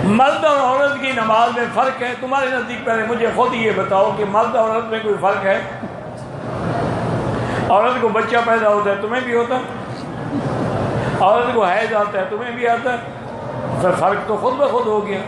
مرد اور عورت کی نماز میں فرق ہے تمہارے نزدیک؟ پہلے مجھے خود یہ بتاؤ کہ مرد اور عورت میں کوئی فرق ہے؟ عورت کو بچہ پیدا ہوتا ہے تمہیں بھی ہوتا ہے، عورت کو حیض آتا ہے تمہیں بھی آتا ہے، پھر فرق تو خود بخود ہو گیا،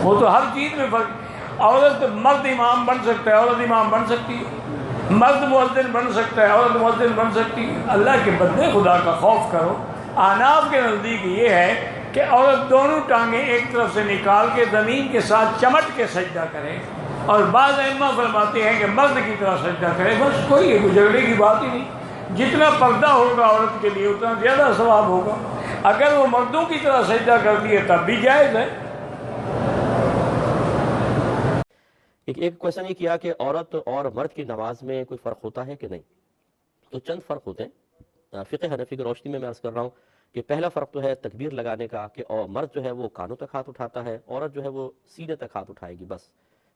وہ تو ہر چیز میں فرق۔ عورت مرد امام بن سکتا ہے، عورت امام بن سکتی ہے، مرد مؤذن بن سکتا ہے، عورت مؤذن بن سکتی ہے۔ اللہ کے بندے خدا کا خوف کرو۔ احناف کے نزدیک یہ ہے کہ عورت دونوں ٹانگیں ایک طرف سے نکال کے زمین کے ساتھ چمٹ کے سجدہ کرے، اور بعض ائمہ فرماتے ہیں کہ مرد کی طرح سجدہ کرے۔ بس کوئی جھگڑے کی بات ہی نہیں، جتنا پردہ ہوگا عورت کے لیے اتنا زیادہ ثواب ہوگا۔ اگر وہ مردوں کی طرح سجدہ کرتی ہے تب بھی جائز ہے۔ ایک کویشچن یہ کیا کہ عورت اور مرد کی نماز میں کوئی فرق ہوتا ہے کہ نہیں؟ تو چند فرق ہوتے ہیں فقہ حنفی کی روشنی میں عرض کر رہا ہوں کہ پہلا فرق تو ہے تکبیر لگانے کا، کہ مرد جو ہے وہ کانوں تک ہاتھ اٹھاتا ہے، عورت جو ہے وہ سینے تک ہاتھ اٹھائے گی، بس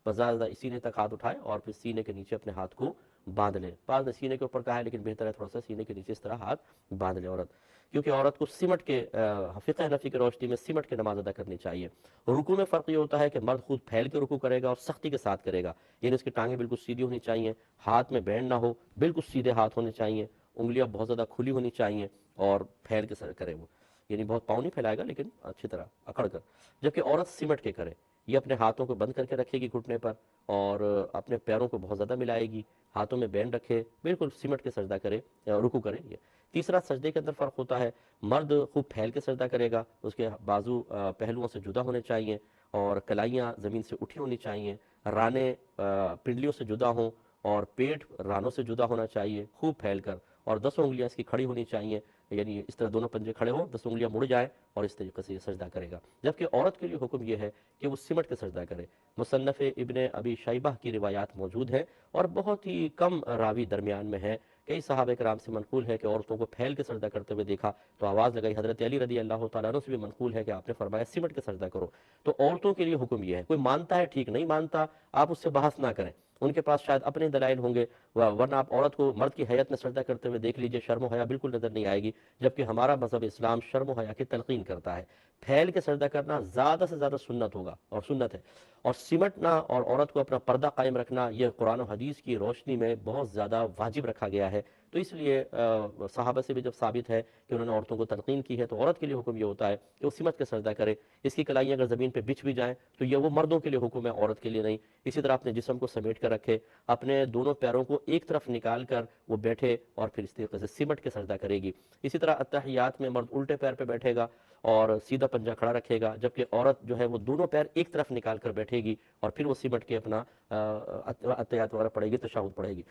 زیادہ سینے تک ہاتھ اٹھائے اور پھر سینے کے نیچے اپنے ہاتھ کو باندھ لے۔ بعض نے سینے کے اوپر کہا ہے لیکن بہتر ہے تھوڑا سا سینے کے نیچے اس طرح ہاتھ باندھ لے عورت، کیونکہ عورت کو سمٹ کے فقہ حنفی کی روشنی میں سمٹ کے نماز ادا کرنی چاہیے۔ رکوع میں فرق یہ ہوتا ہے کہ مرد خود پھیل کے رکوع کرے گا اور سختی کے ساتھ کرے گا، یعنی اس کی ٹانگیں بالکل سیدھی ہونی چاہیے، ہاتھ میں بینڈ نہ ہو، بالکل سیدھے ہاتھ ہونے چاہیے، انگلیاں بہت زیادہ کھلی ہونی چاہیے اور پھیل کے سر کرے وہ، یعنی بہت پاؤں نہیں پھیلائے گا لیکن اچھی طرح اکڑ کر۔ جبکہ عورت سمٹ کے کرے، یہ اپنے ہاتھوں کو بند کر کے رکھے گی گھٹنے پر اور اپنے پیروں کو بہت زیادہ ملائے گی، ہاتھوں میں بینڈ رکھے، بالکل سمٹ کے سجدہ کرے، رکوع کرے۔ یہ تیسرا سجدے کے اندر فرق ہوتا ہے، مرد خوب پھیل کے سجدہ کرے گا، اس کے بازو پہلوؤں سے جدا ہونے چاہیے اور کلائیاں زمین سے اٹھی ہونی چاہیے، رانے پنڈلیوں سے جدا ہوں اور پیٹ رانوں سے جدا ہونا چاہیے خوب پھیل کر، اور 10 انگلیاں اس کی کھڑی ہونی چاہیے، یعنی اس طرح دونوں پنجے کھڑے ہوں، 10 انگلیاں مڑ جائیں اور اس طریقے سے یہ سجدہ کرے گا۔ جبکہ عورت کے لیے حکم یہ ہے کہ وہ سمٹ کے سجدہ کرے۔ مصنف ابن ابی شیبہ کی روایات موجود ہیں اور بہت ہی کم راوی درمیان میں ہیں، کئی صحابہ کرام سے منقول ہے کہ عورتوں کو پھیل کے سجدہ کرتے ہوئے دیکھا تو آواز لگائی۔ حضرت علی رضی اللہ تعالیٰ عنہ سے بھی منقول ہے کہ آپ نے فرمایا سمٹ کے سجدہ کرو۔ تو عورتوں کے لیے حکم یہ ہے، کوئی مانتا ہے ٹھیک، نہیں مانتا آپ اس سے بحث نہ کریں، ان کے پاس شاید اپنے دلائل ہوں گے، ورنہ آپ عورت کو مرد کی حیت میں سجدہ کرتے ہوئے دیکھ لیجئے، شرم و حیا بالکل نظر نہیں آئے گی، جبکہ ہمارا مذہب اسلام شرم و حیا کی تلقین کرتا ہے۔ پھیل کے سجدہ کرنا زیادہ سے زیادہ سنت ہوگا اور سنت ہے، اور سمٹنا اور عورت کو اپنا پردہ قائم رکھنا یہ قرآن و حدیث کی روشنی میں بہت زیادہ واجب رکھا گیا ہے۔ تو اس لیے صحابہ سے بھی جب ثابت ہے کہ انہوں نے عورتوں کو تلقین کی ہے تو عورت کے لیے حکم یہ ہوتا ہے کہ وہ سمٹ کے سجدہ کرے۔ اس کی کلائیاں اگر زمین پہ بچھ بھی جائیں تو یہ وہ مردوں کے لیے حکم ہے، عورت کے لیے نہیں۔ اسی طرح اپنے جسم کو سمیٹ کر رکھے، اپنے دونوں پیروں کو ایک طرف نکال کر وہ بیٹھے اور پھر اس طریقے سے سمٹ کے سجدہ کرے گی۔ اسی طرح اتحیات میں مرد الٹے پیر پہ بیٹھے گا اور سیدھا پنجہ کھڑا رکھے گا، جبکہ عورت جو ہے وہ دونوں پیر ایک طرف نکال کر بیٹھے گی اور پھر وہ سمٹ کے اپنا اتحیات وغیرہ پڑھے گی، تشہد پڑھے گی۔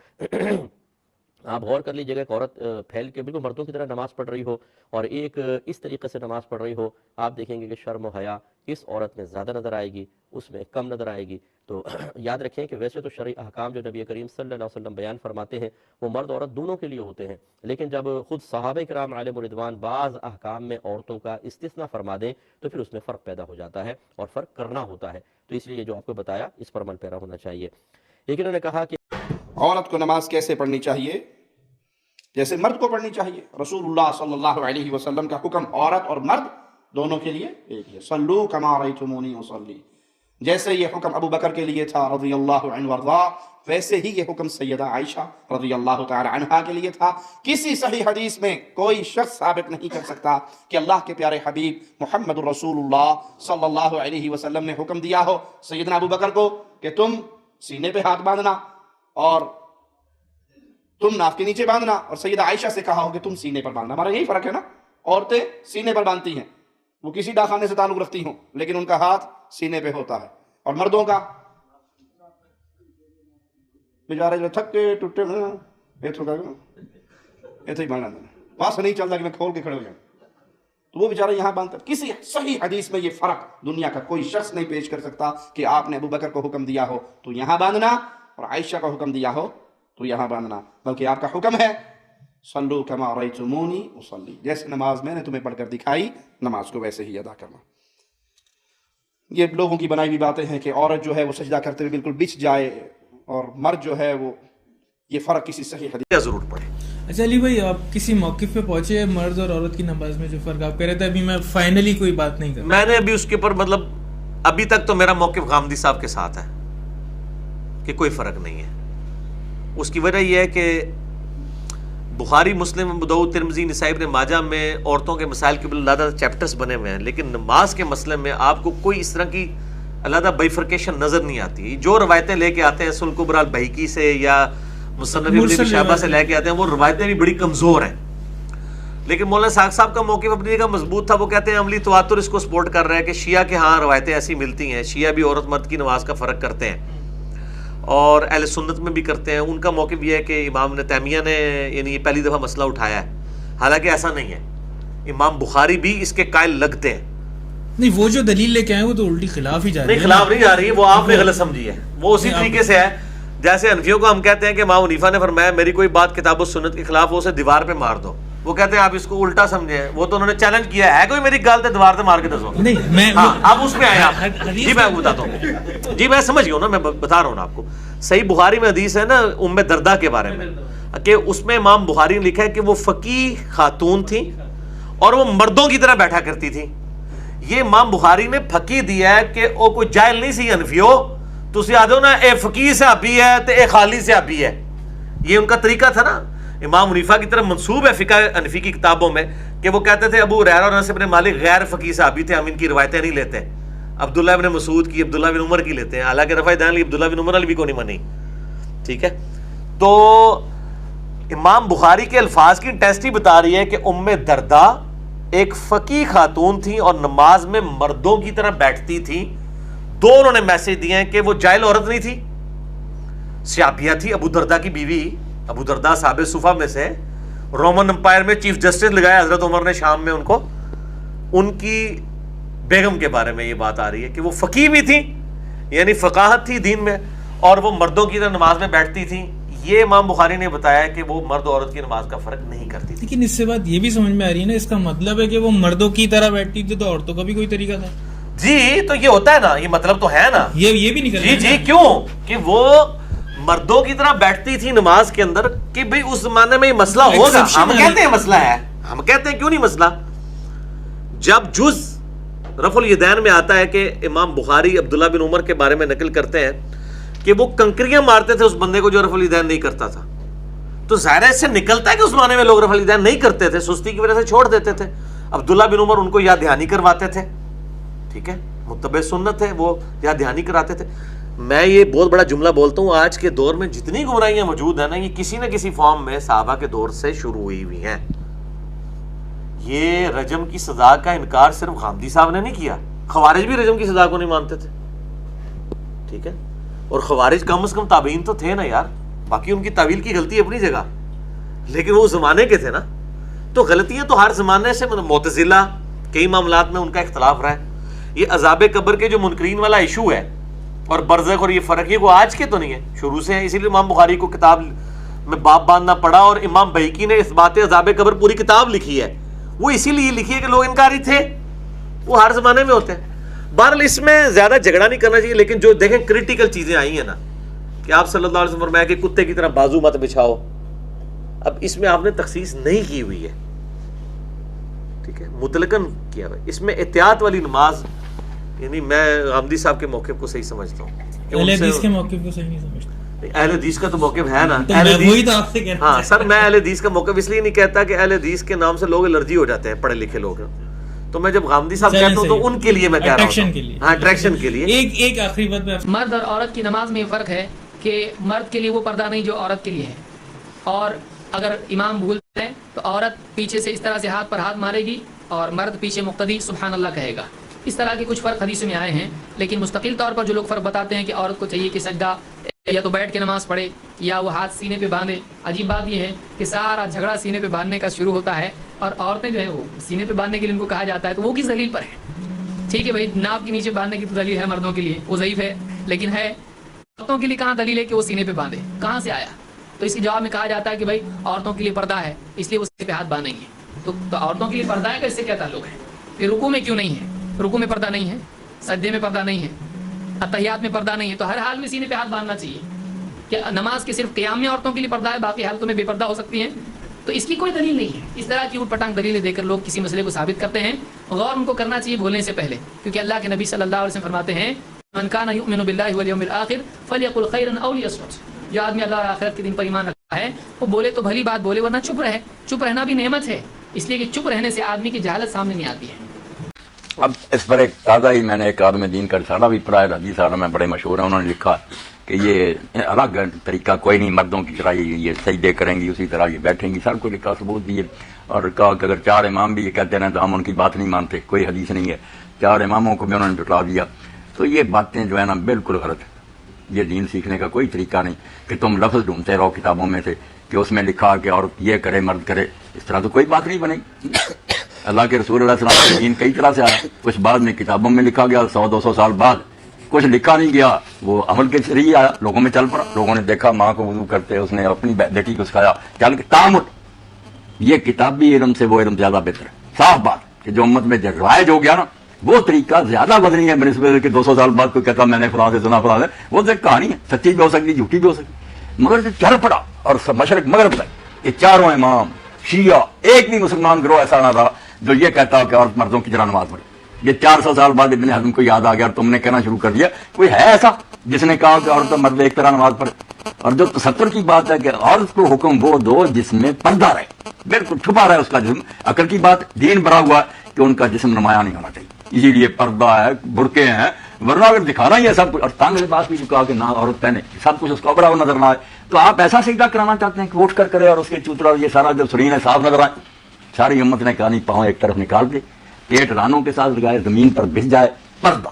آپ غور کر لیجئے گا کہ عورت پھیل کے بالکل مردوں کی طرح نماز پڑھ رہی ہو اور ایک اس طریقے سے نماز پڑھ رہی ہو، آپ دیکھیں گے کہ شرم و حیا اس عورت میں زیادہ نظر آئے گی، اس میں کم نظر آئے گی۔ تو یاد رکھیں کہ ویسے تو شرعی احکام جو نبی کریم صلی اللہ علیہ وسلم بیان فرماتے ہیں وہ مرد عورت دونوں کے لیے ہوتے ہیں، لیکن جب خود صحابہ کرام علیہم رضوان بعض احکام میں عورتوں کا استثناء فرما دیں تو پھر اس میں فرق پیدا ہو جاتا ہے اور فرق کرنا ہوتا ہے۔ تو اس لیے جو آپ کو بتایا اس پر عمل پیرا ہونا چاہیے۔ لیکن انہوں نے کہا کہ عورت کو نماز کیسے پڑھنی چاہیے؟ جیسے مرد کو پڑھنی چاہیے۔ رسول اللہ صلی اللہ علیہ وسلم کا حکم عورت اور مرد دونوں کے لیے ایک ہے، صلو کما رأیتمونی اصلی۔ جیسے یہ حکم ابو بکر کے لیے تھا رضی اللہ عنہ وارضا، ویسے ہی یہ حکم سیدہ عائشہ رضی اللہ تعالی عنہا کے لیے تھا۔ کسی صحیح حدیث میں کوئی شخص ثابت نہیں کر سکتا کہ اللہ کے پیارے حبیب محمد رسول اللہ صلی اللہ علیہ وسلم نے حکم دیا ہو سیدنا ابو بکر کو کہ تم سینے پہ ہاتھ باندھنا اور تم ناف کے نیچے باندھنا، اور سیدہ عائشہ سے کہا ہو کہ تم سینے پر باندھنا۔ ہمارا یہی فرق ہے نا، عورتیں سینے پر باندھتی ہیں، وہ کسی ڈاکخانے سے تعلق رکھتی ہوں لیکن ان کا ہاتھ سینے پہ ہوتا ہے، اور مردوں کا بیچارے جو تھک کے ٹوٹے ایسے ہی باندھنا، وہاں سے نہیں چلتا کہ میں کھول کے کھڑے ہو جاؤں، تو وہ بیچارہ یہاں باندھتا۔ کسی صحیح حدیث میں یہ فرق دنیا کا کوئی شخص نہیں پیش کر سکتا کہ آپ نے ابو بکر کو حکم دیا ہو تو یہاں باندھنا اور عائشہ کو حکم دیا ہو تو یہاں باندھنا، بلکہ آپ کا حکم ہے صلو کما رأیتمونی اصلی، جیسے نماز میں نے تمہیں پڑھ کر دکھائی نماز کو ویسے ہی ادا کرنا۔ یہ لوگوں کی بنائی ہوئی باتیں ہیں کہ عورت جو ہے وہ سجدہ کرتے ہوئے بالکل بچھ جائے اور مرد جو ہے وہ، یہ فرق کسی صحیح حدیث ضرور پڑھیں۔ اچھا علی بھائی آپ کسی موقف پہ پہنچے مرد اور عورت کی نماز میں جو فرق آپ کہہ رہے تھے ابھی میں فائنلی کوئی بات نہیں کر رہا. میں نے ابھی اس کے اوپر مطلب ابھی تک تو میرا موقف غامدی صاحب کے ساتھ ہے کہ کوئی فرق نہیں ہے. اس کی وجہ یہ ہے کہ بخاری، مسلم، ابو داؤد، ترمذی، نسائی، ابن ماجہ میں عورتوں کے مسائل کے علیحدہ چیپٹرز بنے ہوئے ہیں، لیکن نماز کے مسئلے میں آپ کو کوئی اس طرح کی علیحدہ بائیفرکیشن نظر نہیں آتی. جو روایتیں لے کے آتے ہیں سنن کبریٰ البیہقی سے یا مصنف ابن ابی شیبہ سے لے کے آتے ہیں، وہ روایتیں بھی بڑی کمزور ہیں. لیکن مولانا ساق صاحب کا موقف اپنی جگہ مضبوط تھا. وہ کہتے ہیں عملی تواتر اس کو سپورٹ کر رہا ہے کہ شیعہ کے ہاں روایتیں ایسی ملتی ہیں، شیعہ بھی عورت مرد کی نماز کا فرق کرتے ہیں اور اہل سنت میں بھی کرتے ہیں. ان کا موقف یہ ہے کہ امام ابن تیمیہ نے یعنی یہ پہلی دفعہ مسئلہ اٹھایا ہے، حالانکہ ایسا نہیں ہے. امام بخاری بھی اس کے قائل لگتے ہیں. نہیں وہ جو دلیل لے کے آئے وہ تو الٹی خلاف ہی جا رہی ہے. نہیں خلاف نہیں جا رہی ہے، وہ آپ نے غلط سمجھی ہے. وہ اسی طریقے سے ہے جیسے حنفیوں کو ہم کہتے ہیں کہ امام حنیفہ نے فرمایا میری کوئی بات کتاب و سنت کے خلاف ہو اسے دیوار پہ مار دو. وہ کہتے ہیں آپ اس کو الٹا سمجھے ہیں. وہ تو انہوں نے چیلنج کیا ہے کوئی میری گال تے دیوار سے مار کے دسو. نہیں میں اب اس میں آئے آپ. جی میں بتاتا ہوں. جی میں سمجھ گیا ہوں نا، میں بتا رہا ہوں آپ کو. صحیح بخاری میں حدیث ہے نا ام دردہ کے بارے میں کہ اس میں امام بخاری نے لکھا ہے کہ وہ فقیہ خاتون تھی اور وہ مردوں کی طرح بیٹھا کرتی تھی. یہ امام بخاری نے پھکی دیا ہے کہ وہ کوئی جاہل نہیں سی حنفیو تسی آدھو نا اے فقیہ سے آبی ہے تے اے خالی سے آبی ہے. یہ ان کا طریقہ تھا نا. امام حنیفہ کی طرف منسوب ہے فقہ حنفی کی کتابوں میں کہ وہ کہتے تھے ابو ہریرہ اور انس بن مالک غیر فقیہ صحابی تھے، ہم ان کی روایتیں نہیں لیتے. عبداللہ بن مسعود کی، عبداللہ بن عمر کی لیتے ہیں، حالانکہ رفع دین علی عبداللہ بن عمر علی بھی کو نہیں منی. ٹھیک ہے، تو امام بخاری کے الفاظ کی ٹیسٹ ہی بتا رہی ہے کہ ام دردہ ایک فقیہ خاتون تھی اور نماز میں مردوں کی طرح بیٹھتی تھی. دو انہوں نے میسج دیے ہیں کہ وہ جاہل عورت نہیں تھی، صحابیہ تھی. ابو دردہ کی بیوی، ابو دردہ صحابہ صفہ میں سے، رومن امپائر میں چیف جسٹس لگایا حضرت عمر نے شام میں ان کو. ان کی بیگم کے بارے میں یہ بات آ رہی ہے کہ وہ فقیہ بھی تھی، یعنی فقاہت تھی دین میں، اور وہ مردوں کی طرح نماز میں بیٹھتی تھی. یہ امام بخاری نے بتایا کہ وہ مرد و عورت کی نماز کا فرق نہیں کرتی تھی. لیکن اس سے بات یہ بھی سمجھ میں آ رہی ہے نا، اس کا مطلب ہے کہ وہ مردوں کی طرح بیٹھتی تھی تو عورتوں کا بھی کوئی طریقہ تھا. جی تو یہ ہوتا ہے نا، یہ مطلب تو ہے نا. یہ بھی نہیں کرتے. جی کیوں کہ وہ مردوں کی طرح بیٹھتی تھی نماز کے اندر کہ بھئی اس زمانے میں یہ مسئلہ ہوگا. ہم کہتے ہیں مسئلہ ہے، ہم کہتے ہیں کیوں نہیں مسئلہ. جب جز رفع الیدین میں آتا ہے کہ امام بخاری عبداللہ بن عمر کے بارے میں نقل کرتے ہیں کہ وہ کنکریاں مارتے تھے اس بندے کو جو رفع الیدین نہیں کرتا تھا، تو ظاہر اس سے نکلتا ہے کہ اس زمانے میں لوگ رفع الیدین نہیں کرتے تھے، سستی کی وجہ سے چھوڑ دیتے تھے. عبداللہ بن عمر ان کو یاد دہانی کرواتے تھے. ٹھیک ہے، متبع سنت ہے، وہ یاد دہانی کراتے تھے. میں یہ بہت بڑا جملہ بولتا ہوں، آج کے دور میں جتنی گمراہیاں موجود ہیں نا، یہ کسی نہ کسی فارم میں صحابہ کے دور سے شروع ہوئی ہوئی ہیں. یہ رجم کی سزا کا انکار صرف غامدی صاحب نے نہیں کیا، خوارج بھی رجم کی سزا کو نہیں مانتے تھے. ٹھیک ہے، اور خوارج کم از کم تابعین تو تھے نا یار. باقی ان کی تعویل کی غلطی اپنی جگہ، لیکن وہ زمانے کے تھے نا. تو غلطیاں تو ہر زمانے سے، معتزلہ کئی معاملات میں ان کا اختلاف رہا ہے. یہ عذاب قبر کے جو منکرین والا ایشو ہے اور برزخ اور یہ فرق، یہ وہ آج کے تو نہیں ہے، شروع سے ہے. اسی لیے امام بخاری کو کتاب میں باب باندھنا پڑا، اور امام بہقی نے اثبات عذاب قبر پوری کتاب لکھی ہے. وہ اسی لیے لکھی ہے کہ لوگ انکاری تھے، وہ ہر زمانے میں ہوتے ہیں. بہرحال اس میں زیادہ جھگڑا نہیں کرنا چاہیے، لیکن جو دیکھیں کریٹیکل چیزیں آئی ہیں نا کہ آپ صلی اللہ علیہ وسلم فرمایا کہ کتے کی طرح بازو مت بچھاؤ. اب اس میں آپ نے تخصیص نہیں کی ہوئی ہے، ٹھیک ہے، مطلقاً کیا ہوا ہے. اس میں احتیاط والی نماز، یعنی میں غامدی صاحب کے موقف کو صحیح سمجھتا ہوں. اہل حدیث کے موقف کو صحیح نہیں سمجھتا. اہل حدیث کا تو موقف ہے نا. وہی تو آپ سے کہہ رہا ہوں. ہاں سر، میں اہل حدیث کا موقف اس لیے نہیں کہتا کہ اہل حدیث کے نام سے لوگ الرجی ہو جاتے ہیں، پڑھے لکھے لوگ. تو میں جب غامدی صاحب کہتا ہوں تو ان کے لیے میں کہہ رہا ہوں، ہاں اٹریکشن کے لیے. ایک آخری بات میں، مرد اور عورت کی نماز میں فرق ہے کہ مرد کے لیے وہ پردہ نہیں جو عورت کے لیے ہے. اور اگر امام بھولتے ہیں تو عورت پیچھے سے اس طرح سے ہاتھ پر ہاتھ مارے گی اور مرد پیچھے مقتدی سبحان اللہ کہے گا. اس طرح کے کچھ فرق حدیث میں آئے ہیں، لیکن مستقل طور پر جو لوگ فرق بتاتے ہیں کہ عورت کو چاہیے کہ سجدہ یا تو بیٹھ کے نماز پڑھے یا وہ ہاتھ سینے پہ باندھے. عجیب بات یہ ہے کہ سارا جھگڑا سینے پہ باندھنے کا شروع ہوتا ہے، اور عورتیں جو ہے وہ سینے پہ باندھنے کے لیے ان کو کہا جاتا ہے تو وہ کس دلیل پر ہے؟ ٹھیک ہے بھائی، ناف کے نیچے باندھنے کی تو دلیل ہے مردوں کے لیے، وہ ضعیف ہے، لیکن ہے عورتوں کے لیے کہاں دلیل ہے کہ وہ سینے پہ باندھے؟ کہاں سے آیا؟ تو اس کے جواب میں کہا جاتا ہے کہ بھائی عورتوں کے لیے پردہ ہے اس لیے وہ سینے پہ ہاتھ باندھیں گے. تو عورتوں کے لیے پردہ ہے کہ اس سے کیا تعلق ہے؟ پھر رکوع میں کیوں نہیں ہے؟ رکوع میں پردہ نہیں ہے، سجدے میں پردہ نہیں ہے، اتحیات میں پردہ نہیں ہے، تو ہر حال میں سینے پہ ہاتھ باندھنا چاہیے. کہ نماز کے صرف قیام میں عورتوں کے لیے پردہ ہے، باقی حالتوں میں بے پردہ ہو سکتی ہیں؟ تو اس کی کوئی دلیل نہیں ہے. اس طرح کی اوٹ پٹانگ دلیلیں دے کر لوگ کسی مسئلے کو ثابت کرتے ہیں. غور ان کو کرنا چاہیے بولنے سے پہلے, کیونکہ اللہ کے نبی صلی اللہ علیہ وسلم فرماتے ہیں من کان یؤمن باللہ والیوم الآخر فلیقل خیرا او لیصمت. جو آدمی اللہ اور آخرت کے دن پر ایمان رکھتا ہے وہ بولے تو بھلی بات بولے, ورنہ چپ رہے. چپ رہنا بھی نعمت ہے, اس لیے کہ چپ رہنے سے آدمی کی جہالت سامنے نہیں آتی ہے. اب اس پر ایک تازہ ہی میں نے ایک آدمی دین کا رسالہ بھی پڑھا ہے, حدیث عالم میں بڑے مشہور ہیں, انہوں نے لکھا کہ یہ الگ طریقہ کوئی نہیں, مردوں کی طرح یہ سجدے کریں گی, اسی طرح یہ بیٹھیں گی, سب کو لکھا ثبوت دیے. اور کہا کہ اگر 4 امام بھی یہ کہتے ہیں تو ہم ان کی بات نہیں مانتے, کوئی حدیث نہیں ہے. 4 اماموں کو بھی انہوں نے جٹلا دیا. تو یہ باتیں جو ہے نا بالکل غلط ہے. یہ دین سیکھنے کا کوئی طریقہ نہیں کہ تم لفظ ڈھونڈتے رہو کتابوں میں سے کہ اس میں لکھا کہ عورت یہ کرے مرد کرے, اس طرح تو کوئی بات نہیں بنے گی. اللہ کے رسول علیہ السلام کا دین کئی طرح سے آیا, کچھ بعد میں کتابوں میں لکھا گیا 100-200 سال بعد, کچھ لکھا نہیں گیا, وہ عمل کے ذریعے آیا, لوگوں میں چل پڑا. لوگوں نے دیکھا ماں کو وضو کرتے, اس نے اپنی بیٹی کو سکھایا, چل کے تعامل. یہ کتابی علم سے وہ علم زیادہ بہتر ہے. صاف بات کہ جو امت میں رائج ہو گیا نا وہ طریقہ زیادہ وزنی ہے بنسبت کہ 200 سال بعد کوئی کہتا میں نے فلاں سے سنا فلاں سے. وہ تو ایک کہانی ہے, سچی بھی ہو سکتی جھوٹی بھی ہو سکتی, مگر چل پڑا. اور مشرق مغرب تک یہ چاروں امام شیعہ, ایک بھی مسلمان گروہ ایسا نہ رہا جو یہ کہتا کہ عورت مردوں کی طرح نماز پڑھے. یہ 400 سال بعد ابن حزم کو یاد آ گیا اور تم نے کہنا شروع کر دیا. کوئی ہے ایسا جس نے کہا کہ عورت مرد ایک طرح نماز پڑھے؟ اور جو 70 کی بات ہے کہ عورت کو حکم وہ دو جس میں پردہ رہے, بالکل چھپا رہے اس کا جسم. عقل کی بات, دین بڑا ہوا ہے کہ ان کا جسم نمایاں نہیں ہونا چاہیے, اسی لیے پردہ ہے, برقعے ہیں, ورنہ اگر دکھانا ہی ہے سب کچھ. اور تنگ لباس بھی کہا کہ نہ عورت پہنے, سب کچھ اس کو بڑا نظر نہ آئے. تو آپ ایسا سجدہ کرانا چاہتے ہیں کہ اٹھ کر کرے اور اس کے چوترا یہ سارا جو سرین ہے صاف نظر آئے. ساری امت نے کہا نہیں, پاؤں ایک طرف نکال دے, پیٹ رانوں کے ساتھ لگائے, زمین پر بچ جائے, پردہ.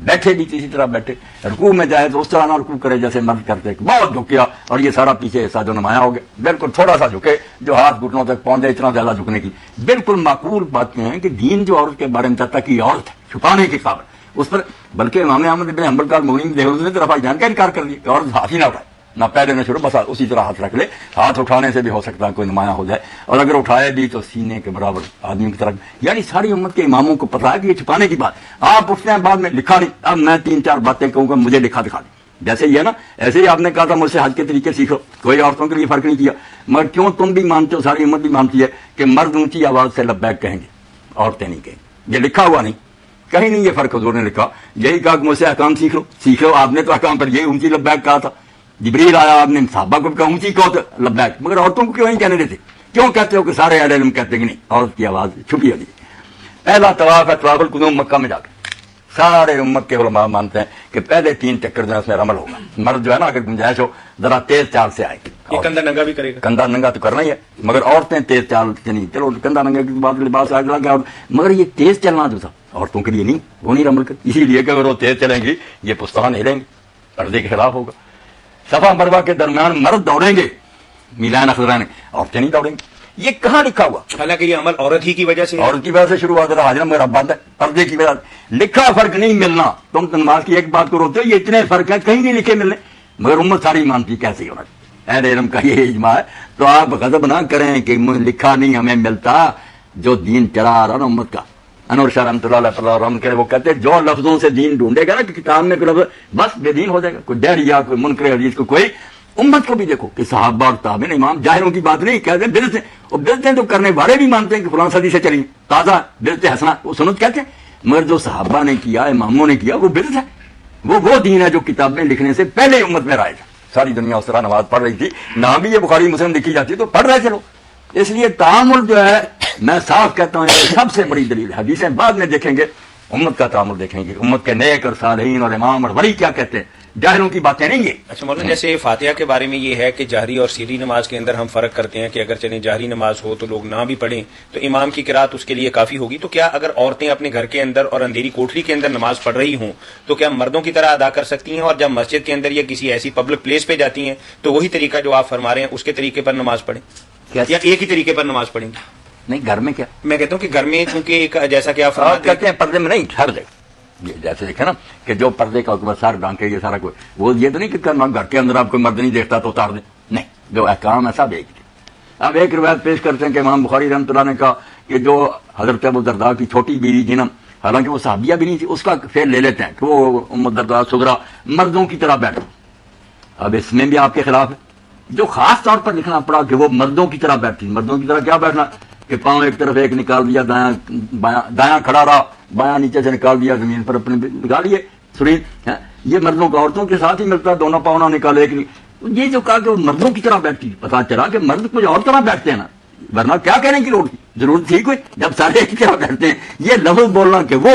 بیٹھے بھی اسی طرح بیٹھے, رکوع میں جائے تو اس طرح نہ رکوع کرے جیسے مرد کرتے, بہت جھکیا. اور یہ سارا پیچھے حصہ جو نمایاں ہو گیا, بالکل تھوڑا سا جھکے, جو ہاتھ گھٹنوں تک پہنچے, اتنا زیادہ جھکنے کی. بالکل معقول باتیں ہیں کہ دین جو عورت کے بارے میں چاہتا کہ یہ عورت ہے, چھپانے کی قابل اس پر. بلکہ امام احمد بن حنبل کا مغنی دیوبندی نے رفع جان کا انکار کر دیا کہ عورت ہاتھ ہی نہ اٹھائے, نہ پہلے نہ شروع, بس اسی طرح ہاتھ رکھ لے. ہاتھ اٹھانے سے بھی ہو سکتا ہے کوئی نمایاں ہو جائے, اور اگر اٹھائے بھی تو سینے کے برابر آدمی کی طرف. یعنی ساری امت کے اماموں کو پتا ہے کہ یہ چھپانے کی بات. آپ اٹھتے ہیں بعد میں لکھا نہیں. اب میں 3-4 باتیں کہوں گا, مجھے لکھا دکھا دیں. جیسے یہ نا, ایسے ہی آپ نے کہا تھا مجھ سے حج کے طریقے سیکھو, کوئی عورتوں کے لیے فرق نہیں کیا. مگر کیوں تم بھی مانتے ہو, ساری امت بھی مانتی ہے کہ مرد اونچی آواز سے لبیک کہیں گے, عورتیں نہیں کہیں. یہ لکھا ہوا نہیں, کہیں نہیں یہ فرق حضور نے لکھا. یہی کہا کہ مجھ سے احکام سیکھ لو. آپ نے تو احکام پر یہی اونچی لبیک کہا تھا. جبریل آیا, آپ نے صحابہ کو کہا اونچی کہو لبیک, مگر عورتوں کو کیوں نہیں کہنے دیتے؟ کیوں کہتے ہو کہ سارے اہل علم کہتے ہیں کہ نہیں, عورت کی آواز چھپی ہوتی ہے. پہلا طواف ہے طواف القدوم, مکہ میں جا کے سارے امت کے علماء مانتے ہیں کہ پہلے 3 چکر جو ہے اس میں رمل ہوگا. مرد جو ہے نا اگر گنجائش ہو ذرا تیز چال سے آئے. کندھا ننگا بھی کرے گا, کندھا ننگا تو کرنا ہی ہے, مگر عورتیں تیز چال سے نہیں. چلو کندھا ننگا کی بات لباس آ گیا, مگر یہ تیز چلنا جو تھا عورتوں کے لیے نہیں, وہ نہیں رمل کر. اسی لیے کہ اگر وہ تیز چلیں گی یہ پستان ہلیں گے, پردے کے خلاف ہوگا. صفا مروا کے درمیان مرد دوڑیں گے, میلان اخضرین, عورتیں نہیں دوڑیں گی. یہ کہاں لکھا ہوا؟ حالانکہ یہ عمل عورت ہی کی وجہ سے, عورت کی وجہ سے شروع ہوا تھا. حاضر میرا بند ہے, پردے کی وجہ سے. لکھا فرق نہیں ملنا. تم نماز کی ایک بات کو روتے ہو, یہ اتنے فرق ہیں کہیں نہیں لکھے ملنے, مگر امت ساری مانتی کیسے ہی ہونا چاہیے. اہل علم کا یہ اجماع ہے. تو آپ غضب نہ کریں کہ لکھا نہیں ہمیں ملتا. جو دین چلا آ رہا نا امت کا, انور شاہ رحمۃ اللہ علیہ وہ کہتے ہیں جو لفظوں سے دین ڈھونڈے گا نا کہ کتاب میں کوئی لفظ, بس بے دین ہو جائے گا. کوئی ڈہریا, کوئی منکر حدیث کو کوئی. امت کو بھی دیکھو کہ صحابہ اور تابعین امام جاہلوں کی بات نہیں, کہتے ہیں بدعتیں. اور بدعتیں تو کرنے والے بھی مانتے ہیں کہ فلاں صدی سے چلی تازہ بدعت حسنہ, وہ سنت کہتے ہیں. مگر جو صحابہ نے کیا, اماموں نے کیا, وہ بدعت ہے. وہ دین ہے جو کتابیں لکھنے سے پہلے امت میں رائج ہے. ساری دنیا اس طرح نماز پڑھ رہی تھی, نہ بھی یہ بخاری مسلم لکھی جاتی تو پڑھ رہے تھے لوگ. اس لیے تعامل جو ہے میں صاف کہتا ہوں سب سے بڑی دلیل ہے. حدیثیں بعد میں دیکھیں گے, امت کا تعامل دیکھیں گے. امت کے نیک اور صالحین اور امام اور ولی کیا کہتے ہیں, جاہلوں کی باتیں نہیں. اچھا مولانا, جیسے فاتحہ کے بارے میں یہ ہے کہ جہری اور سری نماز کے اندر ہم فرق کرتے ہیں کہ اگر چلیں جہری نماز ہو تو لوگ نہ بھی پڑھیں تو امام کی قرات اس کے لیے کافی ہوگی. تو کیا اگر عورتیں اپنے گھر کے اندر اور اندھیری کوٹری کے اندر نماز پڑھ رہی ہوں تو کیا مردوں کی طرح ادا کر سکتی ہیں, اور جب مسجد کے اندر یا کسی ایسی پبلک پلیس پہ جاتی ہیں تو وہی طریقہ جو آپ فرما رہے ہیں اس کے طریقے پر نماز پڑھیں, یا ایک ہی طریقے پر نماز پڑھیں؟ نہیں, گھر میں کیا, میں کہتا ہوں کہ گھر میں چونکہ جیسا کہ آپ کہتے ہیں پردے میں نہیں, ہر جگہ. جیسے دیکھیں نا کہ جو پردے کا حکم سر ڈانکے یہ سارا کوئی, وہ یہ تو نہیں کہ کرنا گھر کے اندر آپ کوئی مرد نہیں دیکھتا تو اتار دیں, نہیں. جو احکام ہے سب ایک. اب ایک روایت پیش کرتے ہیں کہ امام بخاری رحمۃ اللہ نے کہا کہ جو حضرت ابو الدرداء کی چھوٹی بیوی تھی نا, حالانکہ وہ صحابیہ بھی نہیں تھی, اس کا فعل لے لیتے ہیں کہ وہ ام الدرداء صغریٰ مردوں کی طرح بیٹھو. اب اس میں بھی آپ کے خلاف ہے, جو خاص طور پر لکھنا پڑا کہ وہ مردوں کی طرح بیٹھی. مردوں کی طرح کیا بیٹھنا کہ پاؤں ایک طرف ایک نکال دیا, دایاں کھڑا رہا, بایاں نیچے سے نکال دیا, زمین پر اپنے لگا لیے سرین. یہ مردوں کا عورتوں کے ساتھ ہی ملتا, دونوں پاؤں نہ نکالے ایک. یہ جو کہا کہ وہ مردوں کی طرح بیٹھی, پتا چلا کہ مرد کچھ اور طرح بیٹھتے ہیں نا, ورنہ کیا کہنے کی ضرورت تھی کوئی جب سارے ایک طرح بیٹھتے ہیں. یہ لفظ بولنا کہ وہ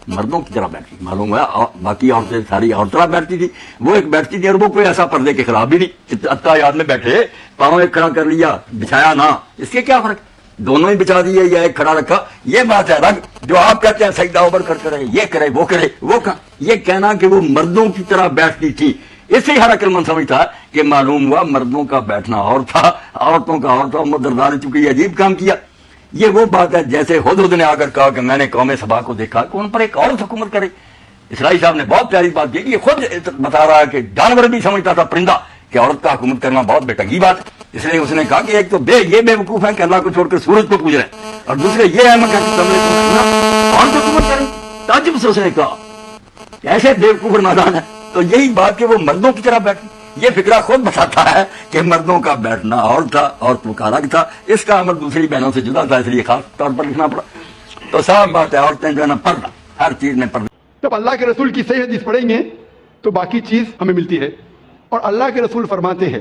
مردوں کی طرح بیٹھی, معلوم ہوا باقی عورتیں ساری اور طرح بیٹھتی تھی, وہ ایک بیٹھتی تھی اور وہ کوئی ایسا پردے کے خلاف بھی نہیں. اتحاد میں بیٹھے, پاؤں ایک کھڑا کر لیا, بچھایا نہ, اس کے کیا فرق, دونوں ہی بچھا دیے یا ایک کھڑا رکھا. یہ بات ہے رنگ جو آپ کہتے ہیں سجدہ اوپر کر کرے, یہ کرے وہ کرے, وہ یہ کہنا کہ وہ مردوں کی طرح بیٹھتی تھی, اس سے ہر عقل مند سمجھتا کہ معلوم ہوا مردوں کا بیٹھنا اور تھا, عورتوں کا اور تھا. مدردار نے چونکہ یہ عجیب کام کیا. یہ وہ بات ہے جیسے ہدہد نے آ کر کہا کہ میں نے قوم سبا کو دیکھا کہ ان پر ایک عورت حکومت کرے. اسرائیل صاحب نے بہت پیاری بات کی, یہ خود بتا رہا ہے کہ جانور بھی سمجھتا تھا پرندہ کہ عورت کا حکومت کرنا بہت بیٹنگی بات ہے. اس لیے اس نے کہا کہ ایک تو یہ بے وقوف ہے کہ اللہ کو چھوڑ کر سورج کو پوج رہے ہیں, اور دوسرے یہ ہے مگر عورت حکومت کریں. تعجب سے اس نے کہا ایسے بے وقوف اور نادان ہے. تو یہی بات کہ وہ مردوں کی طرح بیٹھی, یہ فکرہ خود بتاتا ہے کہ مردوں کا بیٹھنا اور تھا, عورتوں کا الگ تھا, اس کا عمل دوسری بہنوں سے جدا تھا, اس لیے خاص طور پر لکھنا پڑا. تو صاف بات ہے عورتیں جو ہے نا پردہ, ہر چیز میں پردہ. جب اللہ کے رسول کی صحیح حدیث پڑھیں گے تو باقی چیز ہمیں ملتی ہے. اور اللہ کے رسول فرماتے ہیں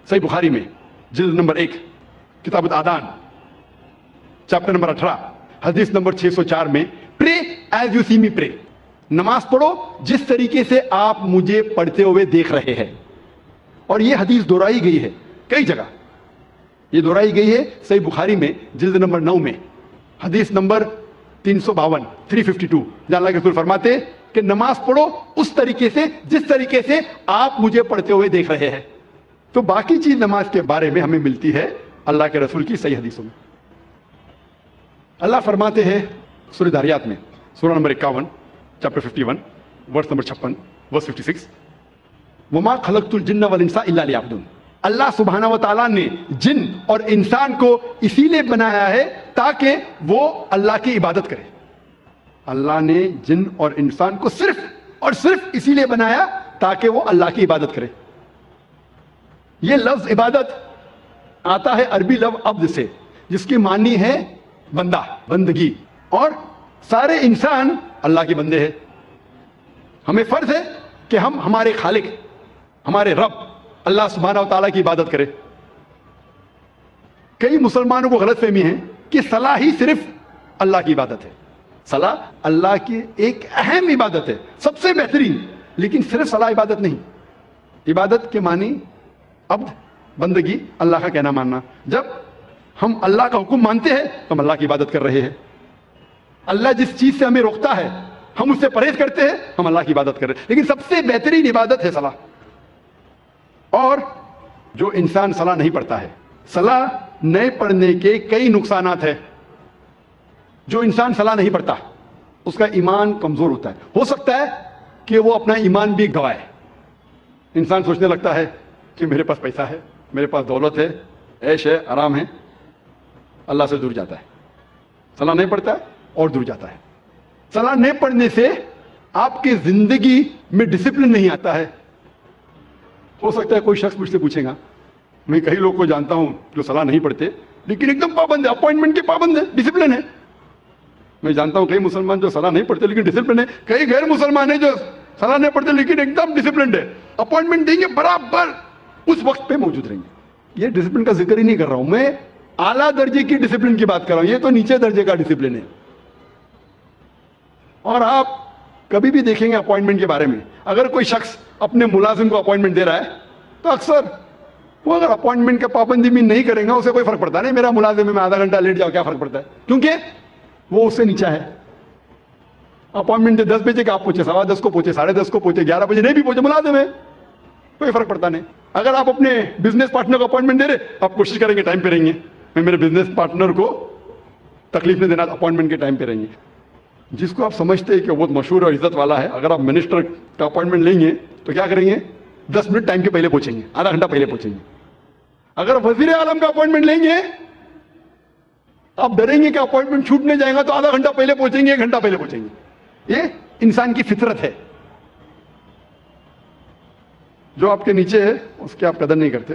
صحیح بخاری میں جلد نمبر 1 کتاب الادان چیپٹر نمبر 18 حدیث نمبر 604 میں, پرے ایز یو سی می پرے, نماز پڑھو جس طریقے سے آپ مجھے پڑھتے ہوئے دیکھ رہے ہیں. اور یہ حدیث دہرائی گئی ہے کئی جگہ, یہ دہرائی گئی ہے صحیح بخاری میں جلد نمبر 9 میں حدیث نمبر 352 جہاں اللہ کے رسول فرماتے کہ نماز پڑھو اس طریقے سے جس طریقے سے آپ مجھے پڑھتے ہوئے دیکھ رہے ہیں. تو باقی چیز نماز کے بارے میں ہمیں ملتی ہے اللہ کے رسول کی صحیح حدیثوں میں. اللہ فرماتے ہیں سورہ داریات میں سورہ نمبر 51 چیپٹر 51 ورس نمبر 56 ورس 56, وما خلقت الجن والانس الا لیعبدون. اللہ سبحانہ و تعالیٰ نے جن اور انسان کو اسی لیے بنایا ہے تاکہ وہ اللہ کی عبادت کرے. اللہ نے جن اور انسان کو صرف اور صرف اسی لیے بنایا تاکہ وہ اللہ کی عبادت کرے. یہ لفظ عبادت آتا ہے عربی لفظ عبد سے, جس کی معنی ہے بندہ, بندگی, اور سارے انسان اللہ کے بندے ہیں. ہمیں فرض ہے کہ ہم ہمارے خالق, ہمارے رب اللہ سبحانہ و تعالیٰ کی عبادت کریں. کئی مسلمانوں کو غلط فہمی ہے کہ صلاح ہی صرف اللہ کی عبادت ہے. صلاح اللہ کی ایک اہم عبادت ہے, سب سے بہترین, لیکن صرف صلاح عبادت نہیں. عبادت کے معنی عبد, بندگی, اللہ کا کہنا ماننا. جب ہم اللہ کا حکم مانتے ہیں تو ہم اللہ کی عبادت کر رہے ہیں. اللہ جس چیز سے ہمیں روکتا ہے ہم اس سے پرہیز کرتے ہیں, ہم اللہ کی عبادت کر رہے ہیں. لیکن سب سے بہترین عبادت ہے صلاح. اور جو انسان صلاح نہیں پڑھتا ہے, صلاح نئے پڑھنے کے کئی نقصانات ہیں. جو انسان صلاح نہیں پڑھتا اس کا ایمان کمزور ہوتا ہے. ہو سکتا ہے کہ وہ اپنا ایمان بھی گوائے. انسان سوچنے لگتا ہے کہ میرے پاس پیسہ ہے, میرے پاس دولت ہے, عیش ہے, آرام ہے, اللہ سے دور جاتا ہے. صلاح نہیں پڑھتا ہے اور دور جاتا ہے. صلاح نہیں پڑھنے سے آپ کی زندگی میں ڈسپلن نہیں آتا ہے. ہو سکتا ہے کوئی شخص مجھ سے پوچھے گا, میں کئی لوگ کو جانتا ہوں جو صلاح نہیں پڑھتے لیکن ایک دم پابند ہے, اپوائنٹمنٹ کے پابند ہے, ڈسپلن ہے. میں جانتا ہوں کئی مسلمان جو صلاح نہیں پڑھتے لیکن ڈسپلن ہے. کئی غیر مسلمان ہیں جو صلاح نہیں پڑھتے لیکن ایک دم ڈسپلنڈ ہے. اپوائنٹمنٹ دیں گے برابر اس وقت پہ موجود رہیں گے. یہ ڈسپلن کا ذکر ہی نہیں کر رہا ہوں, میں اعلیٰ درجے کی ڈسپلن کی بات کر رہا ہوں. یہ تو نیچے درجے کا ڈسپلن ہے. اور آپ کبھی بھی دیکھیں گے اپوائنٹمنٹ کے بارے میں, اگر کوئی شخص اپنے ملازم کو اپوائنٹمنٹ دے رہا ہے تو اکثر وہ اگر اپوائنٹمنٹ کا پابندی بھی نہیں کریں گا اسے کوئی فرق پڑتا نہیں. میرا ملازم ہے, میں آدھا گھنٹہ لیٹ جاؤ, کیا فرق پڑتا ہے, کیونکہ وہ اس سے نیچا ہے. اپوائنٹمنٹ 10 بجے کا آپ پہنچے, 10:15 کو پہنچے, 10:30 کو پہنچے, 11 بجے نہیں بھی پہنچے, ملازم ہے, کوئی فرق پڑتا نہیں. اگر آپ اپنے بزنس پارٹنر کو اپوائنٹمنٹ دے رہے, آپ کوشش کریں گے ٹائم پہ رہیں گے. میں میرے بزنس پارٹنر کو تکلیف نہیں دینا, اپوائنٹمنٹ کے ٹائم پہ رہیں گے. جس کو آپ سمجھتے ہیں کہ وہ بہت مشہور اور عزت والا ہے, اگر آپ منسٹر کا اپوائنٹمنٹ لیں گے تو کیا کریں گے, 10 منٹ ٹائم کے پہلے پہنچیں گے, آدھا گھنٹہ پہلے پہنچیں گے. اگر وزیر اعظم کا اپوائنٹمنٹ لیں گے آپ ڈریں گے کہ اپوائنٹمنٹ چھوٹنے جائے گا تو آدھا گھنٹہ پہلے پہنچیں گے, 1 گھنٹہ پہلے پہنچیں گے. یہ انسان کی فطرت ہے. جو آپ کے نیچے ہے اس کی آپ قدر نہیں کرتے.